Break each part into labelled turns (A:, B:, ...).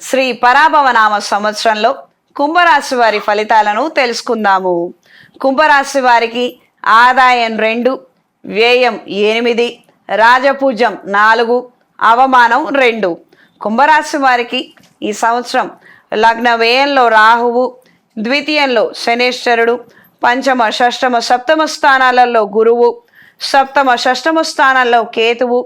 A: శ్రీ పరాభవనామ సంవత్సరంలో కుంభరాశి వారి ఫలితాలను తెలుసుకుందాము. కుంభరాశి వారికి ఆదాయం 2, వ్యయం 8, రాజపూజ్యం 4, అవమానం 2. కుంభరాశి వారికి ఈ సంవత్సరం లగ్న వ్యయంలో రాహువు, ద్వితీయంలో శనేశ్వరుడు, పంచమ షష్టమ సప్తమ స్థానాలలో గురువు, సప్తమ షష్టమ స్థానాల్లో కేతువు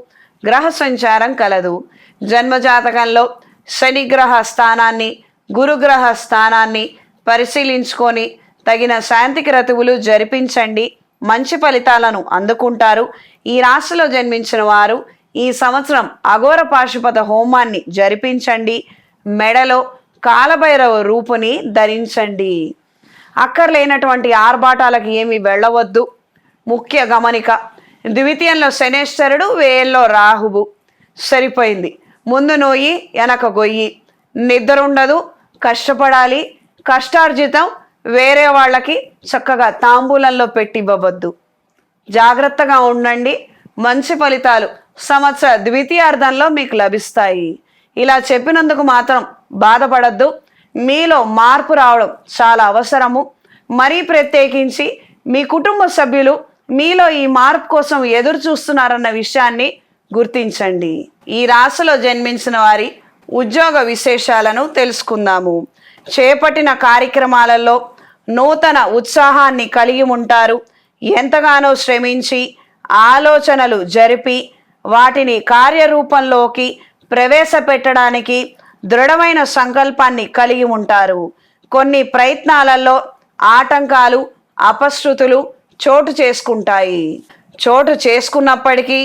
A: గ్రహ సంచారం కలదు. జన్మజాతకంలో శనిగ్రహ స్థానాన్ని, గురుగ్రహ స్థానాన్ని పరిశీలించుకొని తగిన శాంతి క్రతువులు జరిపించండి. మంచి ఫలితాలను అందుకుంటారు. ఈ రాశిలో జన్మించిన వారు ఈ సంవత్సరం అఘోర పాశుపత హోమాన్ని జరిపించండి. మెడలో కాలభైరవ రూపుని ధరించండి. అక్కర్లేనటువంటి ఆర్భాటాలకు ఏమి వెళ్ళవద్దు. ముఖ్య గమనిక: ద్వితీయంలో శనేశ్వరుడు, వ్యయంలో రాహువు. సరిపోయింది. ముందు నోయి వెనక గొయ్యి. నిద్ర ఉండదు, కష్టపడాలి. కష్టార్జితం వేరే వాళ్ళకి చక్కగా తాంబూలంలో పెట్టివ్వవద్దు. జాగ్రత్తగా ఉండండి. మంచి ఫలితాలు సంవత్సర ద్వితీయార్థంలో మీకు లభిస్తాయి. ఇలా చెప్పినందుకు మాత్రం బాధపడద్దు. మీలో మార్పు రావడం చాలా అవసరము. మరీ ప్రత్యేకించి మీ కుటుంబ సభ్యులు మీలో ఈ మార్పు కోసం ఎదురు చూస్తున్నారన్న విషయాన్ని గుర్తించండి. ఈ రాశిలో జన్మించిన వారి ఉద్యోగ విశేషాలను తెలుసుకుందాము. చేపట్టిన కార్యక్రమాలలో నూతన ఉత్సాహాన్ని కలిగి ఉంటారు. ఎంతగానో శ్రమించి ఆలోచనలు జరిపి వాటిని కార్యరూపంలోకి ప్రవేశపెట్టడానికి దృఢమైన సంకల్పాన్ని కలిగి ఉంటారు. కొన్ని ప్రయత్నాలలో ఆటంకాలు, అపశృతులు చోటు చేసుకుంటాయి. చోటు చేసుకున్నప్పటికీ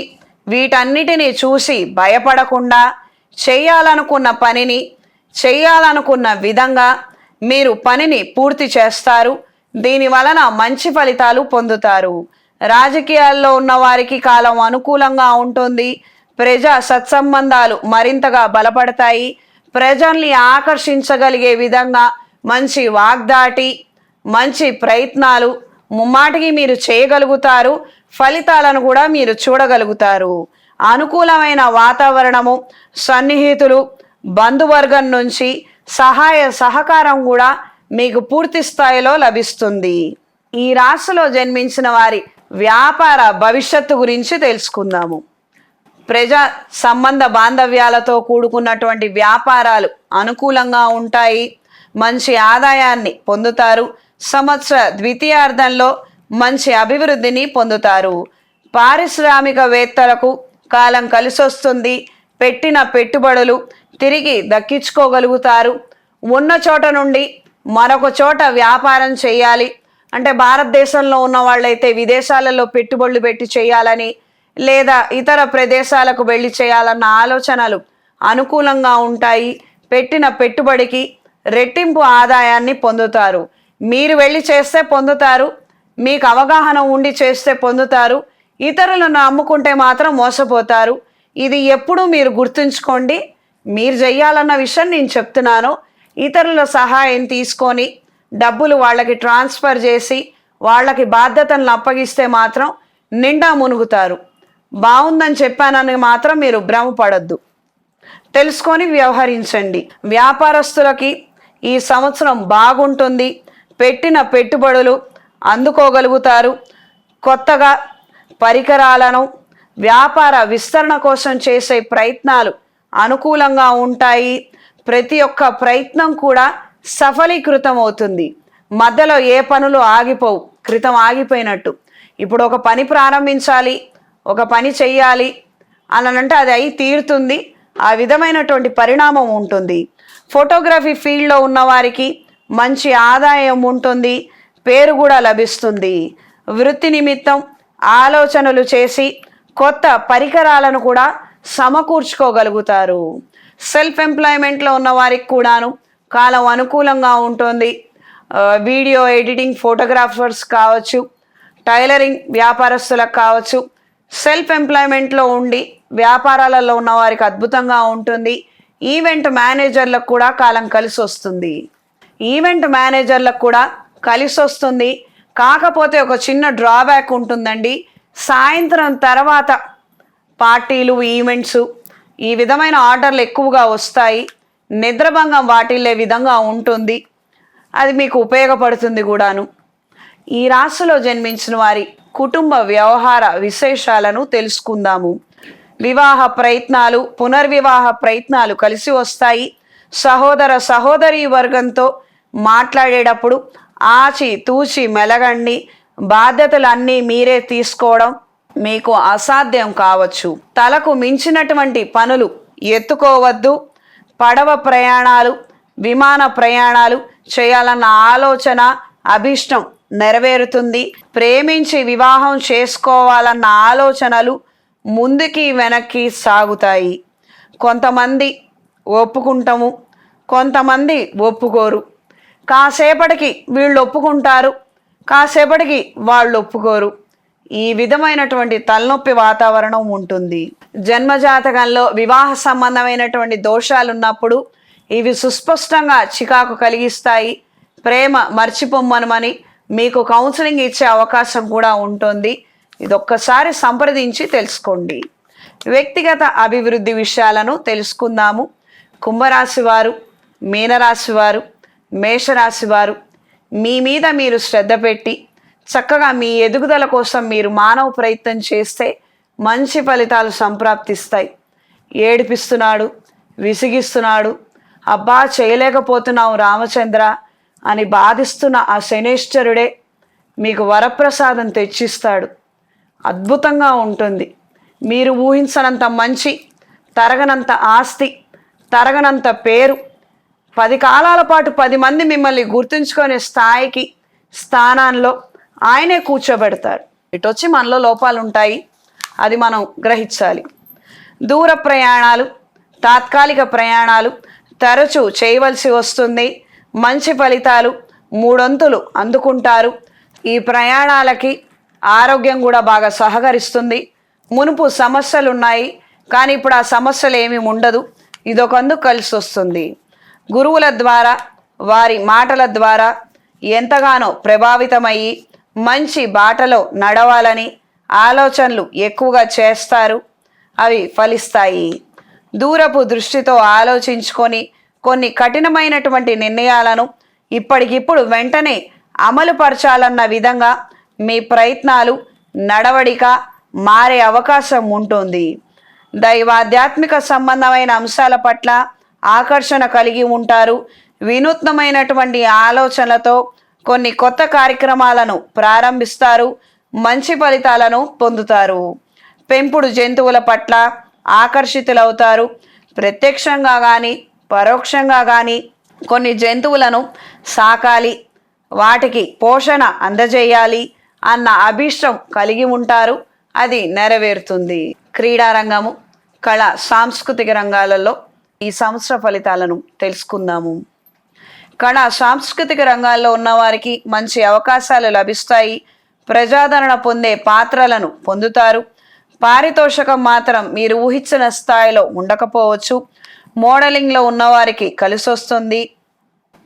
A: వీటన్నిటినీ చూసి భయపడకుండా చేయాలనుకున్న పనిని చేయాలనుకున్న విధంగా మీరు పనిని పూర్తి చేస్తారు. దీని వలన మంచి ఫలితాలు పొందుతారు. రాజకీయాల్లో ఉన్న వారికి కాలం అనుకూలంగా ఉంటుంది. ప్రజా సత్సంబంధాలు మరింతగా బలపడతాయి. ప్రజల్ని ఆకర్షించగలిగే విధంగా మంచి వాగ్దాటి, మంచి ప్రయత్నాలు ముమ్మాటికి మీరు చేయగలుగుతారు. ఫలితాలను కూడా మీరు చూడగలుగుతారు. అనుకూలమైన వాతావరణము, సన్నిహితులు, బంధువర్గం నుంచి సహాయ సహకారం కూడా మీకు పూర్తి స్థాయిలో లభిస్తుంది. ఈ రాశిలో జన్మించిన వారి వ్యాపార భవిష్యత్తు గురించి తెలుసుకుందాము. ప్రజా సంబంధ బాంధవ్యాలతో కూడుకున్నటువంటి వ్యాపారాలు అనుకూలంగా ఉంటాయి. మంచి ఆదాయాన్ని పొందుతారు. సంవత్సర ద్వితీయార్థంలో మంచి అభివృద్ధిని పొందుతారు. పారిశ్రామికవేత్తలకు కాలం కలిసొస్తుంది. పెట్టిన పెట్టుబడులు తిరిగి దక్కించుకోగలుగుతారు. ఉన్న చోట నుండి మరొక చోట వ్యాపారం చేయాలి అంటే, భారతదేశంలో ఉన్న వాళ్ళైతే విదేశాలలో పెట్టుబడులు పెట్టి చేయాలని, లేదా ఇతర ప్రదేశాలకు వెళ్ళి చేయాలన్న ఆలోచనలు అనుకూలంగా ఉంటాయి. పెట్టిన పెట్టుబడికి రెట్టింపు ఆదాయాన్ని పొందుతారు. మీరు వెళ్ళి చేస్తే పొందుతారు. మీకు అవగాహన ఉండి చేస్తే పొందుతారు. ఇతరులను నమ్ముకుంటే మాత్రం మోసపోతారు. ఇది ఎప్పుడూ మీరు గుర్తుంచుకోండి. మీరు చెయ్యాలన్న విషయం నేను చెప్తున్నాను. ఇతరుల సహాయం తీసుకొని డబ్బులు వాళ్ళకి ట్రాన్స్ఫర్ చేసి వాళ్ళకి బాధ్యతలను అప్పగిస్తే మాత్రం నిండా మునుగుతారు. బాగుందని చెప్పానని మాత్రం మీరు భ్రమపడద్దు. తెలుసుకొని వ్యవహరించండి. వ్యాపారస్తులకి ఈ సంవత్సరం బాగుంటుంది. పెట్టిన పెట్టుబడులు అందుకోగలుగుతారు. కొత్తగా పరికరాలను వ్యాపార విస్తరణ కోసం చేసే ప్రయత్నాలు అనుకూలంగా ఉంటాయి. ప్రతి ఒక్క ప్రయత్నం కూడా సఫలీకృతం అవుతుంది. మధ్యలో ఏ పనులు ఆగిపోవు. క్రితం ఆగిపోయినట్టు ఇప్పుడు ఒక పని ప్రారంభించాలి, ఒక పని చెయ్యాలి అనంటే అది అయి తీరుతుంది. ఆ విధమైనటువంటి పరిణామం ఉంటుంది. ఫోటోగ్రఫీ ఫీల్డ్లో ఉన్న వారికి మంచి ఆదాయం ఉంటుంది. పేరు కూడా లభిస్తుంది. వృత్తి నిమిత్తం ఆలోచనలు చేసి కొత్త పరికరాలను కూడా సమకూర్చుకోగలుగుతారు. సెల్ఫ్ ఎంప్లాయ్మెంట్లో ఉన్న వారికి కూడాను కాలం అనుకూలంగా ఉంటుంది. వీడియో ఎడిటింగ్ ఫోటోగ్రాఫర్స్ కావచ్చు, టైలరింగ్ వ్యాపారస్తులకు కావచ్చు, సెల్ఫ్ ఎంప్లాయ్మెంట్లో ఉండి వ్యాపారాలలో ఉన్న వారికి అద్భుతంగా ఉంటుంది. ఈవెంట్ మేనేజర్లకు కూడా కాలం కలిసి వస్తుంది. ఈవెంట్ మేనేజర్లకు కూడా కలిసి వస్తుంది. కాకపోతే ఒక చిన్న డ్రాబ్యాక్ ఉంటుందండి. సాయంత్రం తర్వాత పార్టీలు, ఈవెంట్స్ ఈ విధమైన ఆర్డర్లు ఎక్కువగా వస్తాయి. నిద్రభంగం వాటిల్లే విధంగా ఉంటుంది. అది మీకు ఉపయోగపడుతుంది కూడాను. ఈ రాశిలో జన్మించిన వారి కుటుంబ వ్యవహార విశేషాలను తెలుసుకుందాము. వివాహ ప్రయత్నాలు, పునర్వివాహ ప్రయత్నాలు కలిసి వస్తాయి. సహోదర సహోదరి వర్గంతో మాట్లాడేటప్పుడు ఆచి తూచి మెలగండి. బాధ్యతలన్నీ మీరే తీసుకోవడం మీకు అసాధ్యం కావచ్చు. తలకు మించినటువంటి పనులు ఎత్తుకోవద్దు. పడవ ప్రయాణాలు, విమాన ప్రయాణాలు చేయాలన్న ఆలోచన, అభిష్టం నెరవేరుతుంది. ప్రేమించి వివాహం చేసుకోవాలన్న ఆలోచనలు ముందుకి వెనక్కి సాగుతాయి. కొంతమంది ఒప్పుకుంటాము, కొంతమంది ఒప్పుకోరు. కాసేపటికి వీళ్ళు ఒప్పుకుంటారు, కాసేపటికి వాళ్ళు ఒప్పుకోరు. ఈ విధమైనటువంటి తలనొప్పి వాతావరణం ఉంటుంది. జన్మజాతకంలో వివాహ సంబంధమైనటువంటి దోషాలు ఉన్నప్పుడు ఇవి సుస్పష్టంగా చికాకు కలిగిస్తాయి. ప్రేమ మర్చిపోమ్మనమని మీకు కౌన్సిలింగ్ ఇచ్చే అవకాశం కూడా ఉంటుంది. ఇదొక్కసారి సంప్రదించి తెలుసుకోండి. వ్యక్తిగత అభివృద్ధి విషయాలను తెలుసుకుందాము. కుంభరాశి వారు, మీనరాశి వారు, మేషరాశి వారు మీ మీద మీరు శ్రద్ధ పెట్టి చక్కగా మీ ఎదుగుదల కోసం మీరు మానవ ప్రయత్నం చేస్తే మంచి ఫలితాలు సంప్రాప్తిస్తాయి. ఏడిపిస్తున్నాడు, విసిగిస్తున్నాడు, అబ్బా చేయలేకపోతున్నావు రామచంద్ర అని బాధిస్తున్న ఆ శనేశ్వరుడే మీకు వరప్రసాదం తెచ్చిస్తాడు. అద్భుతంగా ఉంటుంది. మీరు ఊహించనంత మంచి, తరగనంత ఆస్తి, తరగనంత పేరు, 10 కాలాల పాటు 10 మంది మిమ్మల్ని గుర్తుంచుకునే స్థాయికి, స్థానాల్లో ఆయనే కూర్చోబెడతారు. ఇటొచ్చి మనలో లోపాలు ఉంటాయి, అది మనం గ్రహించాలి. దూర ప్రయాణాలు, తాత్కాలిక ప్రయాణాలు తరచూ చేయవలసి వస్తుంది. మంచి ఫలితాలు 3 అంతులు అందుకుంటారు. ఈ ప్రయాణాలకి ఆరోగ్యం కూడా బాగా సహకరిస్తుంది. మునుపు సమస్యలు ఉన్నాయి, కానీ ఇప్పుడు ఆ సమస్యలు ఏమీ ఉండదు. ఇదొకందుకు కలిసి వస్తుంది. గురువుల ద్వారా, వారి మాటల ద్వారా ఎంతగానో ప్రభావితమయ్యి మంచి బాటలో నడవాలని ఆలోచనలు ఎక్కువగా చేస్తారు. అవి ఫలిస్తాయి. దూరపు దృష్టితో ఆలోచించుకొని కొన్ని కఠినమైనటువంటి నిర్ణయాలను ఇప్పటికిప్పుడు వెంటనే అమలుపరచాలన్న విధంగా మీ ప్రయత్నాలు, నడవడిక మారే అవకాశం ఉంటుంది. దైవాధ్యాత్మిక సంబంధమైన అంశాల పట్ల ఆకర్షణ కలిగి ఉంటారు. వినూత్నమైనటువంటి ఆలోచనలతో కొన్ని కొత్త కార్యక్రమాలను ప్రారంభిస్తారు. మంచి ఫలితాలను పొందుతారు. పెంపుడు జంతువుల పట్ల ఆకర్షితులవుతారు. ప్రత్యక్షంగా కానీ పరోక్షంగా కానీ కొన్ని జంతువులను సాకాలి, వాటికి పోషణ అందజేయాలి అన్న అభిష్టం కలిగి ఉంటారు. అది నెరవేరుతుంది. క్రీడారంగము, కళ, సాంస్కృతిక రంగాలలో ఈ సంవత్సర ఫలితాలను తెలుసుకుందాము. కళ, సాంస్కృతిక రంగాల్లో ఉన్నవారికి మంచి అవకాశాలు లభిస్తాయి. ప్రజాదరణ పొందే పాత్రలను పొందుతారు. పారితోషికం మాత్రం మీరు ఊహించిన స్థాయిలో ఉండకపోవచ్చు. మోడలింగ్లో ఉన్నవారికి కలిసొస్తుంది.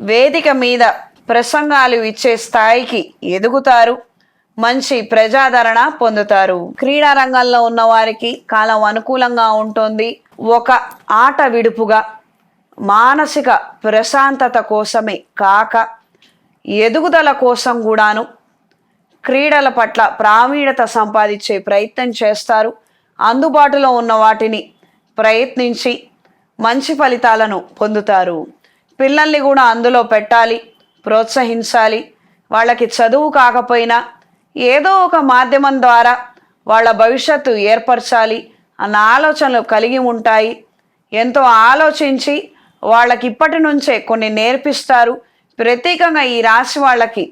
A: వేదిక మీద ప్రసంగాలు ఇచ్చే స్థాయికి ఎదుగుతారు. మంచి ప్రజాదరణ పొందుతారు. క్రీడా రంగంలో ఉన్నవారికి కాలం అనుకూలంగా ఉంటుంది. ఒక ఆట విడుపుగా, మానసిక ప్రశాంతత కోసమే కాక ఎదుగుదల కోసం కూడాను క్రీడల పట్ల ప్రావీణ్యత సంపాదించే ప్రయత్నం చేస్తారు. అందుబాటులో ఉన్న వాటిని ప్రయత్నించి మంచి ఫలితాలను పొందుతారు. పిల్లల్ని కూడా అందులో పెట్టాలి, ప్రోత్సహించాలి. వాళ్ళకి చదువు కాకపోయినా ఏదో ఒక మాధ్యమం ద్వారా వాళ్ళ భవిష్యత్తు ఏర్పరచాలి అన్న ఆలోచనలు కలిగి ఉంటాయి. ఎంతో ఆలోచించి వాళ్ళకి ఇప్పటి నుంచే కొన్ని నేర్పిస్తారు. ప్రత్యేకంగా ఈ రాశి వాళ్ళకి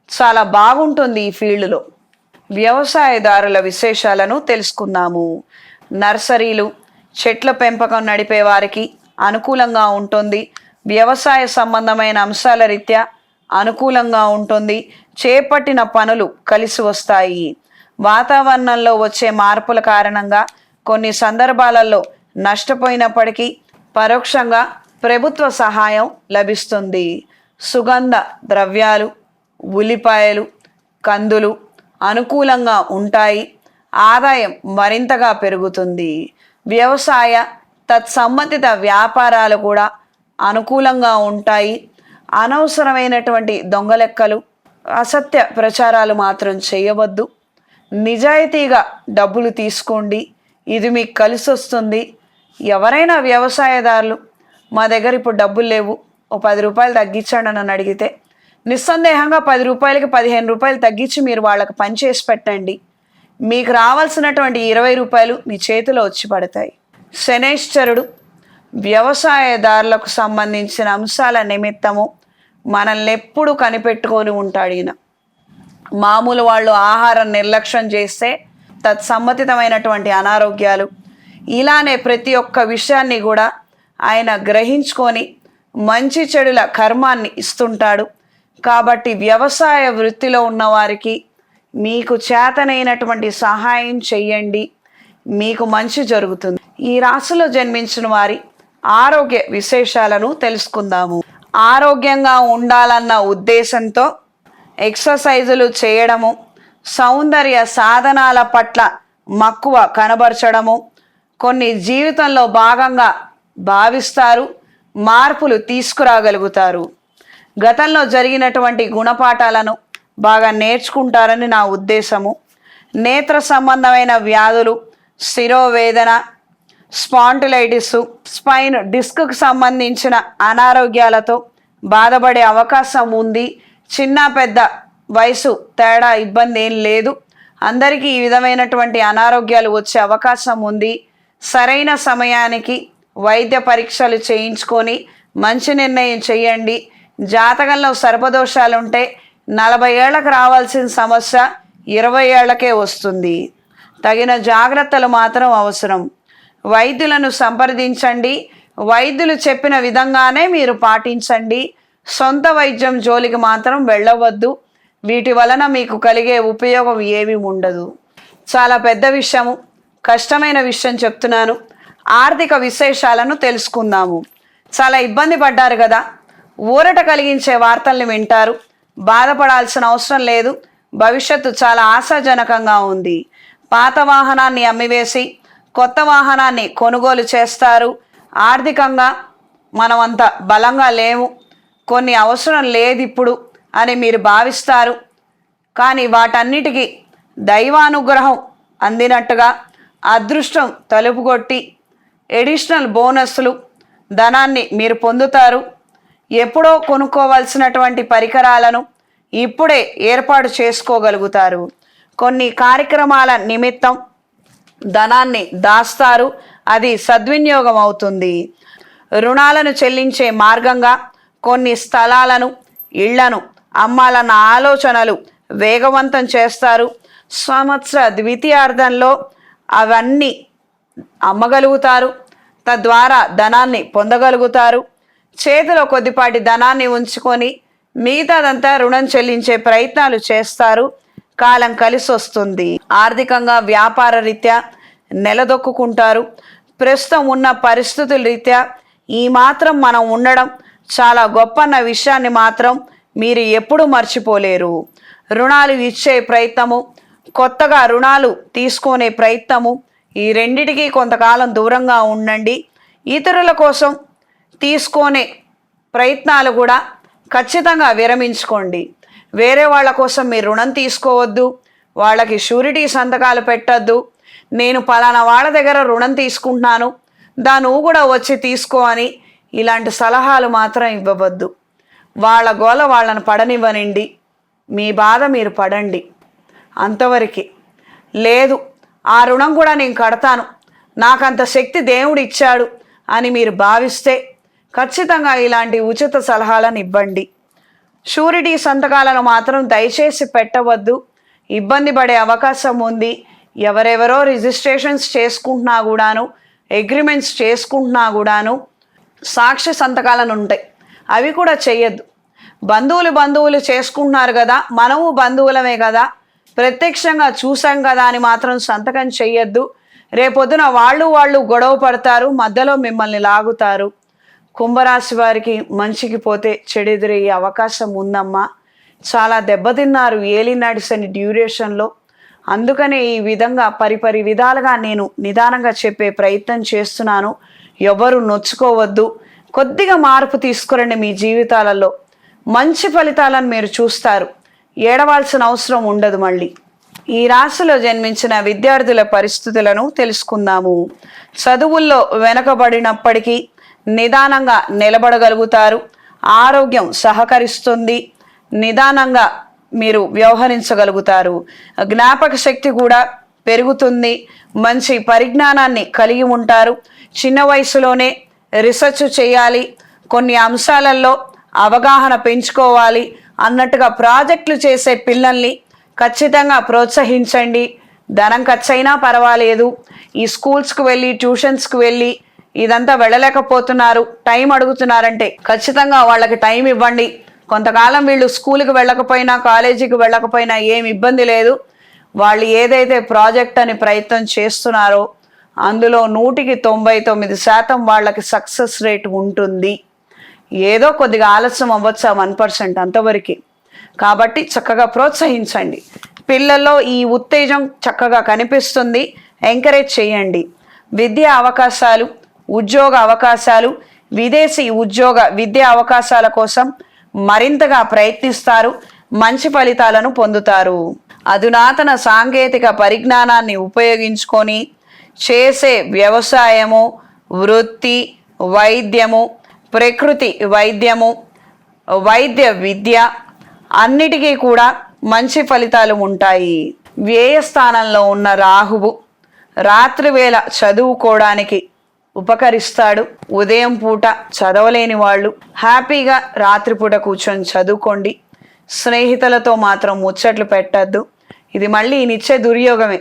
A: చాలా బాగుంటుంది ఈ ఫీల్డ్లో. వ్యవసాయదారుల విశేషాలను తెలుసుకుందాము. నర్సరీలు, చెట్ల పెంపకం నడిపే వారికి అనుకూలంగా ఉంటుంది. వ్యవసాయ సంబంధమైన అంశాల రీత్యా అనుకూలంగా ఉంటుంది. చేపట్టిన పనులు కలిసి వస్తాయి. వాతావరణంలో వచ్చే మార్పుల కారణంగా కొన్ని సందర్భాలలో నష్టపోయినప్పటికీ పరోక్షంగా ప్రభుత్వ సహాయం లభిస్తుంది. సుగంధ ద్రవ్యాలు, ఉల్లిపాయలు, కందులు అనుకూలంగా ఉంటాయి. ఆదాయం మరింతగా పెరుగుతుంది. వ్యవసాయ తత్సంబంధిత వ్యాపారాలు కూడా అనుకూలంగా ఉంటాయి. అనవసరమైనటువంటి దొంగలెక్కలు, అసత్య ప్రచారాలు మాత్రం చేయవద్దు. నిజాయితీగా డబ్బులు తీసుకోండి, ఇది మీకు కలిసి వస్తుంది. ఎవరైనా వ్యవసాయదారులు మా దగ్గర ఇప్పుడు డబ్బులు లేవు, ఓ 10 రూపాయలు తగ్గించండి అని అడిగితే నిస్సందేహంగా 10 రూపాయలకి 15 రూపాయలు తగ్గించి మీరు వాళ్ళకి పనిచేసి పెట్టండి. మీకు రావాల్సినటువంటి 20 రూపాయలు మీ చేతిలో వచ్చి పడతాయి. శనేశ్వరుడు వ్యవసాయదారులకు సంబంధించిన అంశాల నిమిత్తము మనల్ని ఎప్పుడు కనిపెట్టుకొని ఉంటాడు. ఈయన మామూలు వాళ్ళు ఆహారం నిర్లక్ష్యం చేస్తే తత్సమ్మతితమైనటువంటి అనారోగ్యాలు, ఇలానే ప్రతి ఒక్క విషయాన్ని కూడా ఆయన గ్రహించుకొని మంచి చెడుల కర్మాన్ని ఇస్తుంటాడు. కాబట్టి వ్యవసాయ వృత్తిలో ఉన్నవారికి మీకు చేతనైనటువంటి సహాయం చెయ్యండి, మీకు మంచి జరుగుతుంది. ఈ రాశిలో జన్మించిన వారి ఆరోగ్య విశేషాలను తెలుసుకుందాము. ఆరోగ్యంగా ఉండాలన్న ఉద్దేశంతో ఎక్సర్సైజులు చేయడము, సౌందర్య సాధనాల పట్ల మక్కువ కనబరచడము కొన్ని జీవితంలో భాగంగా భావిస్తారు, మార్పులు తీసుకురాగలుగుతారు. గతంలో జరిగినటువంటి గుణపాఠాలను బాగా నేర్చుకుంటారని నా ఉద్దేశము. నేత్ర సంబంధమైన వ్యాధులు, శిరోవేదన, స్పాండిలైటిస్, స్పైన్ డిస్క్కు సంబంధించిన అనారోగ్యాలతో బాధపడే అవకాశం ఉంది. చిన్న పెద్ద వయసు తేడా ఇబ్బంది ఏం లేదు, అందరికీ ఈ విధమైనటువంటి అనారోగ్యాలు వచ్చే అవకాశం ఉంది. సరైన సమయానికి వైద్య పరీక్షలు చేయించుకొని మంచి నిర్ణయం చేయండి. జాతకంలో సర్పదోషాలుంటే 40 ఏళ్లకు రావాల్సిన సమస్య 20 ఏళ్లకే వస్తుంది. తగిన జాగ్రత్తలు మాత్రం అవసరం. వైద్యులను సంప్రదించండి, వైద్యులు చెప్పిన విధంగానే మీరు పాటించండి. సొంత వైద్యం జోలికి మాత్రం వెళ్ళవద్దు, వీటి వలన మీకు కలిగే ఉపయోగం ఏమీ ఉండదు. చాలా పెద్ద విషయము, కష్టమైన విషయం చెప్తున్నాను. ఆర్థిక విశేషాలను తెలుసుకుందాము. చాలా ఇబ్బంది పడ్డారు కదా, ఊరట కలిగించే వార్తల్ని వింటారు, బాధపడాల్సిన అవసరం లేదు. భవిష్యత్తు చాలా ఆశాజనకంగా ఉంది. పాత వాహనాన్ని అమ్మివేసి కొత్త వాహనాన్ని కొనుగోలు చేస్తారు. ఆర్థికంగా మనం అంత బలంగా లేము, కొన్ని అవసరం లేదు ఇప్పుడు అని మీరు భావిస్తారు. కానీ వాటన్నిటికీ దైవానుగ్రహం అందినట్టుగా అదృష్టం తలుపు కొట్టి ఎడిషనల్ బోనస్లు, ధనాన్ని మీరు పొందుతారు. ఎప్పుడో కొనుక్కోవాల్సినటువంటి పరికరాలను ఇప్పుడే ఏర్పాటు చేసుకోగలుగుతారు. కొన్ని కార్యక్రమాల నిమిత్తం ధనాన్ని దాస్తారు, అది సద్వినియోగం అవుతుంది. రుణాలను చెల్లించే మార్గంగా కొన్ని స్థలాలను, ఇళ్లను అమ్మాలన్న ఆలోచనలు వేగవంతం చేస్తారు. సంవత్సర ద్వితీయార్థంలో అవన్నీ అమ్మగలుగుతారు, తద్వారా ధనాన్ని పొందగలుగుతారు. చేతిలో కొద్దిపాటి ధనాన్ని ఉంచుకొని మిగతాదంతా రుణం చెల్లించే ప్రయత్నాలు చేస్తారు. కాలం కలిసి వస్తుంది. ఆర్థికంగా వ్యాపార రీత్యా నిలదొక్కుంటారు. ప్రస్తుతం ఉన్న పరిస్థితుల రీత్యా ఈ మాత్రం మనం ఉండడం చాలా గొప్పన్న విషయాన్ని మాత్రం మీరు ఎప్పుడూ మర్చిపోలేరు. రుణాలు ఇచ్చే ప్రయత్నము, కొత్తగా రుణాలు తీసుకునే ప్రయత్నము, ఈ రెండిటికి కొంతకాలం దూరంగా ఉండండి. ఇతరుల కోసం తీసుకునే ప్రయత్నాలు కూడా ఖచ్చితంగా విరమించుకోండి. వేరే వాళ్ళ కోసం మీరు రుణం తీసుకోవద్దు, వాళ్ళకి షూరిటీ సంతకాలు పెట్టద్దు. నేను పలానా వాళ్ళ దగ్గర రుణం తీసుకుంటున్నాను, నువ్వు కూడా వచ్చి తీసుకో అని ఇలాంటి సలహాలు మాత్రం ఇవ్వవద్దు. వాళ్ళ గోల వాళ్ళను పడనివ్వనండి, మీ బాధ మీరు పడండి, అంతవరకు. లేదు ఆ రుణం కూడా నేను కడతాను, నాకంత శక్తి దేవుడు ఇచ్చాడు అని మీరు భావిస్తే ఖచ్చితంగా ఇలాంటి ఉచిత సలహాలను ఇవ్వండి. షూరిటీ సంతకాలను మాత్రం దయచేసి పెట్టవద్దు, ఇబ్బంది పడే అవకాశం ఉంది. ఎవరెవరో రిజిస్ట్రేషన్స్ చేసుకుంటున్నా కూడాను, అగ్రిమెంట్స్ చేసుకుంటున్నా కూడాను సాక్షి సంతకాలను ఉంటాయి, అవి కూడా చెయ్యొద్దు. బంధువులు చేసుకుంటున్నారు కదా, మనము బంధువులమే కదా, ప్రత్యక్షంగా చూసాం కదా అని మాత్రం సంతకం చెయ్యొద్దు. రేపొద్దున వాళ్ళు గొడవ పడతారు, మధ్యలో మిమ్మల్ని లాగుతారు. కుంభరాశి వారికి మంచికి పోతే చెడెదురయ్యే అవకాశం ఉందమ్మా. చాలా దెబ్బతిన్నారు ఏలినాటి శని డ్యూరేషన్లో. అందుకనే ఈ విధంగా పరిపరి విధాలుగా నేను నిదానంగా చెప్పే ప్రయత్నం చేస్తున్నాను. ఎవరు నొచ్చుకోవద్దు. కొద్దిగా మార్పు తీసుకురండి మీ జీవితాలలో, మంచి ఫలితాలను మీరు చూస్తారు. ఏడవాల్సిన అవసరం ఉండదు. మళ్ళీ ఈ రాశిలో జన్మించిన విద్యార్థుల పరిస్థితులను తెలుసుకుందాము. చదువుల్లో వెనకబడినప్పటికీ నిదానంగా నిలబడగలుగుతారు. ఆరోగ్యం సహకరిస్తుంది. నిదానంగా మీరు వ్యవహరించగలుగుతారు. జ్ఞాపక శక్తి కూడా పెరుగుతుంది. మంచి పరిజ్ఞానాన్ని కలిగి ఉంటారు. చిన్న వయసులోనే రీసెర్చ్ చేయాలి, కొన్ని అంశాలలో అవగాహన పెంచుకోవాలి అన్నట్టుగా ప్రాజెక్టులు చేసే పిల్లల్ని ఖచ్చితంగా ప్రోత్సహించండి. ధనం ఖర్చైనా పర్వాలేదు. ఈ స్కూల్స్కి వెళ్ళి ట్యూషన్స్కి వెళ్ళి ఇదంతా వెళ్ళలేకపోతున్నారు, టైం అడుగుతున్నారంటే ఖచ్చితంగా వాళ్ళకి టైం ఇవ్వండి. కొంతకాలం వీళ్ళు స్కూల్కి వెళ్ళకపోయినా కాలేజీకి వెళ్ళకపోయినా ఏం ఇబ్బంది లేదు. వాళ్ళు ఏదైతే ప్రాజెక్ట్ అని ప్రయత్నం చేస్తున్నారో అందులో 100% వాళ్ళకి సక్సెస్ రేట్ ఉంటుంది. ఏదో కొద్దిగా ఆలస్యం అవ్వచ్చు, 1% అంతవరకు. కాబట్టి చక్కగా ప్రోత్సహించండి. పిల్లల్లో ఈ ఉత్తేజం చక్కగా కనిపిస్తుంది. ఎంకరేజ్ చేయండి. విద్యా అవకాశాలు, ఉద్యోగ అవకాశాలు, విదేశీ ఉద్యోగ విద్యా అవకాశాల కోసం మరింతగా ప్రయత్నిస్తారు. మంచి ఫలితాలను పొందుతారు. అధునాతన సాంకేతిక పరిజ్ఞానాన్ని ఉపయోగించుకొని చేసే వ్యవసాయము, వృత్తి, వైద్యము, ప్రకృతి వైద్యము, వైద్య విద్య అన్నిటికీ కూడా మంచి ఫలితాలు ఉంటాయి. వ్యయ స్థానంలో ఉన్న రాహువు రాత్రి వేళ చదువుకోవడానికి ఉపకరిస్తాడు. ఉదయం పూట చదవలేని వాళ్ళు హ్యాపీగా రాత్రిపూట కూర్చొని చదువుకోండి. స్నేహితులతో మాత్రం ముచ్చట్లు పెట్టద్దు. ఇది మళ్ళీ నిచ్చే దుర్యోగమే.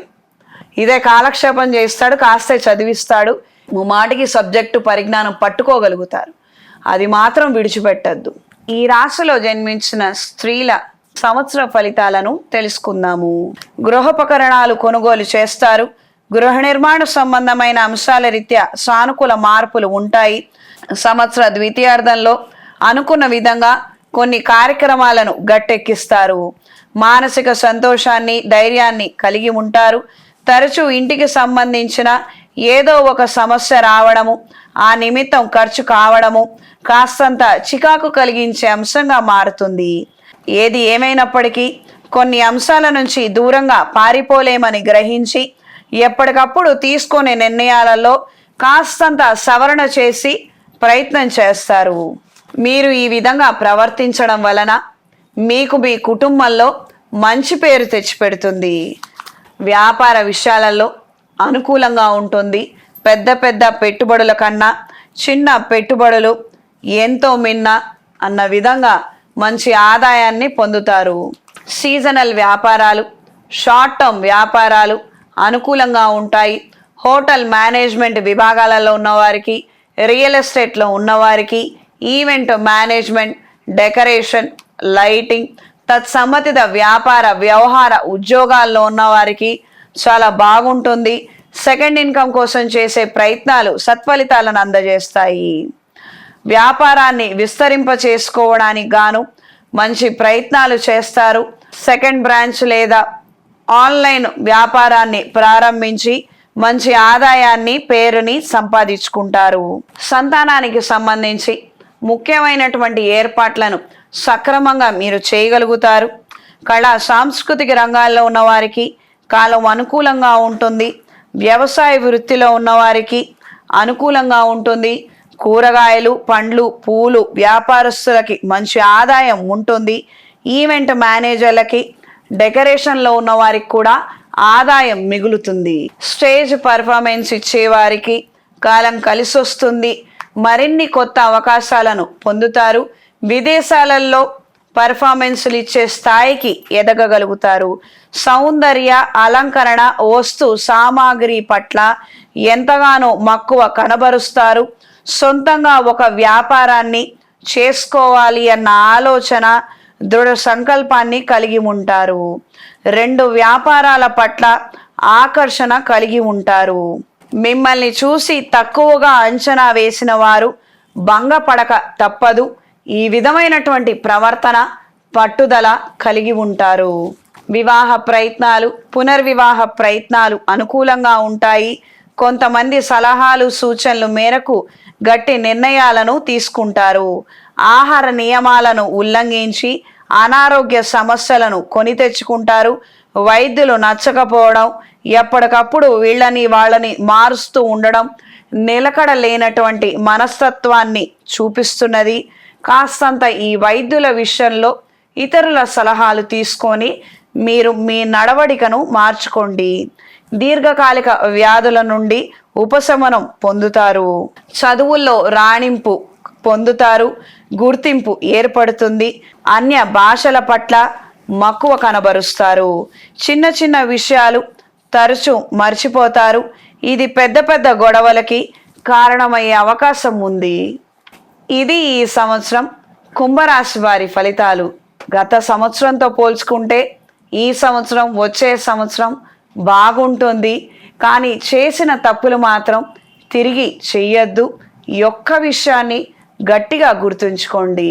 A: ఇదే కాలక్షేపం చేస్తాడు, కాస్త చదివిస్తాడు. మాటికి సబ్జెక్టు పరిజ్ఞానం పట్టుకోగలుగుతారు. అది మాత్రం విడిచిపెట్టద్దు. ఈ రాశిలో జన్మించిన స్త్రీల సంవత్సర ఫలితాలను తెలుసుకుందాము. గృహోపకరణాలు కొనుగోలు చేస్తారు. గృహ నిర్మాణ సంబంధమైన అంశాల రీత్యా సానుకూల మార్పులు ఉంటాయి. సంవత్సర ద్వితీయార్థంలో అనుకున్న విధంగా కొన్ని కార్యక్రమాలను గట్టెక్కిస్తారు. మానసిక సంతోషాన్ని, ధైర్యాన్ని కలిగి ఉంటారు. తరచూ ఇంటికి సంబంధించిన ఏదో ఒక సమస్య రావడము, ఆ నిమిత్తం ఖర్చు కావడము కాస్తంత చికాకు కలిగించే అంశంగా మారుతుంది. ఏది ఏమైనప్పటికీ కొన్ని అంశాల నుంచి దూరంగా పారిపోలేమని గ్రహించి ఎప్పటికప్పుడు తీసుకునే నిర్ణయాలలో కాస్తంత సవరణ చేసి ప్రయత్నం చేస్తారు. మీరు ఈ విధంగా ప్రవర్తించడం వలన మీకు మీ కుటుంబంలో మంచి పేరు తెచ్చిపెడుతుంది. వ్యాపార విషయాలలో అనుకూలంగా ఉంటుంది. పెద్ద పెద్ద పెట్టుబడుల కన్నా చిన్న పెట్టుబడులు ఎంతో మిన్న అన్న విధంగా మంచి ఆదాయాన్ని పొందుతారు. సీజనల్ వ్యాపారాలు, షార్ట్ టర్మ్ వ్యాపారాలు అనుకూలంగా ఉంటాయి. హోటల్ మేనేజ్మెంట్ విభాగాలలో ఉన్నవారికి, రియల్ ఎస్టేట్లో ఉన్నవారికి, ఈవెంట్ మేనేజ్మెంట్, డెకరేషన్, లైటింగ్ తత్సంబంధిత వ్యాపార వ్యవహార ఉద్యోగాల్లో ఉన్నవారికి చాలా బాగుంటుంది. సెకండ్ ఇన్కమ్ కోసం చేసే ప్రయత్నాలు సత్ఫలితాలను అందజేస్తాయి. వ్యాపారాన్ని విస్తరింప చేసుకోవడానికి గాను మంచి ప్రయత్నాలు చేస్తారు. సెకండ్ బ్రాంచ్ లేదా ఆన్లైన్ వ్యాపారాన్ని ప్రారంభించి మంచి ఆదాయాన్ని, పేరుని సంపాదించుకుంటారు. సంతానానికి సంబంధించి ముఖ్యమైనటువంటి ఏర్పాట్లను సక్రమంగా మీరు చేయగలుగుతారు. కళా సాంస్కృతిక రంగాల్లో ఉన్నవారికి కాలం అనుకూలంగా ఉంటుంది. వ్యవసాయ వృత్తిలో ఉన్నవారికి అనుకూలంగా ఉంటుంది. కూరగాయలు, పండ్లు, పూలు వ్యాపారస్తులకి మంచి ఆదాయం ఉంటుంది. ఈవెంట్ మేనేజర్లకి, డెకరేషన్లో ఉన్నవారికి కూడా ఆదాయం మిగులుతుంది. స్టేజ్ పర్ఫార్మెన్స్ ఇచ్చేవారికి కాలం కలిసి వస్తుంది. మరిన్ని కొత్త అవకాశాలను పొందుతారు. విదేశాలలో పర్ఫార్మెన్స్లు ఇచ్చే స్థాయికి ఎదగగలుగుతారు. సౌందర్య, అలంకరణ, వస్తు సామాగ్రి పట్ల ఎంతగానో మక్కువ కనబరుస్తారు. సొంతంగా ఒక వ్యాపారాన్ని చేసుకోవాలి అన్న ఆలోచన, దృఢ సంకల్పాన్ని కలిగి ఉంటారు. 2 వ్యాపారాల పట్ల ఆకర్షణ కలిగి ఉంటారు. మిమ్మల్ని చూసి తక్కువగా అంచనా వేసిన వారు భంగపడక తప్పదు. ఈ విధమైనటువంటి ప్రవర్తన, పట్టుదల కలిగి ఉంటారు. వివాహ ప్రయత్నాలు, పునర్వివాహ ప్రయత్నాలు అనుకూలంగా ఉంటాయి. కొంతమంది సలహాలు సూచనలు మేరకు గట్టి నిర్ణయాలను తీసుకుంటారు. ఆహార నియమాలను ఉల్లంఘించి అనారోగ్య సమస్యలను కొని తెచ్చుకుంటారు. వైద్యులు నచ్చకపోవడం, ఎప్పటికప్పుడు వీళ్ళని వాళ్ళని మారుస్తూ ఉండడం నిలకడ లేనటువంటి మనస్తత్వాన్ని చూపిస్తున్నది. కాస్తంత ఈ వైద్యుల విషయంలో ఇతరుల సలహాలు తీసుకొని మీరు మీ నడవడికను మార్చుకోండి. దీర్ఘకాలిక వ్యాధుల నుండి ఉపశమనం పొందుతారు. చదువుల్లో రాణింపు పొందుతారు. గుర్తింపు ఏర్పడుతుంది. అన్య భాషల పట్ల మక్కువ కనబరుస్తారు. చిన్న చిన్న విషయాలు తరచూ మర్చిపోతారు. ఇది పెద్ద పెద్ద గొడవలకి కారణమయ్యే అవకాశం ఉంది. ఇది ఈ సంవత్సరం కుంభరాశి వారి ఫలితాలు. గత సంవత్సరంతో పోల్చుకుంటే ఈ సంవత్సరం, వచ్చే సంవత్సరం బాగుంటుంది. కానీ చేసిన తప్పులు మాత్రం తిరిగి చెయ్యొద్దు. ఈ ఒక్క విషయాన్ని గట్టిగా గుర్తుంచుకోండి.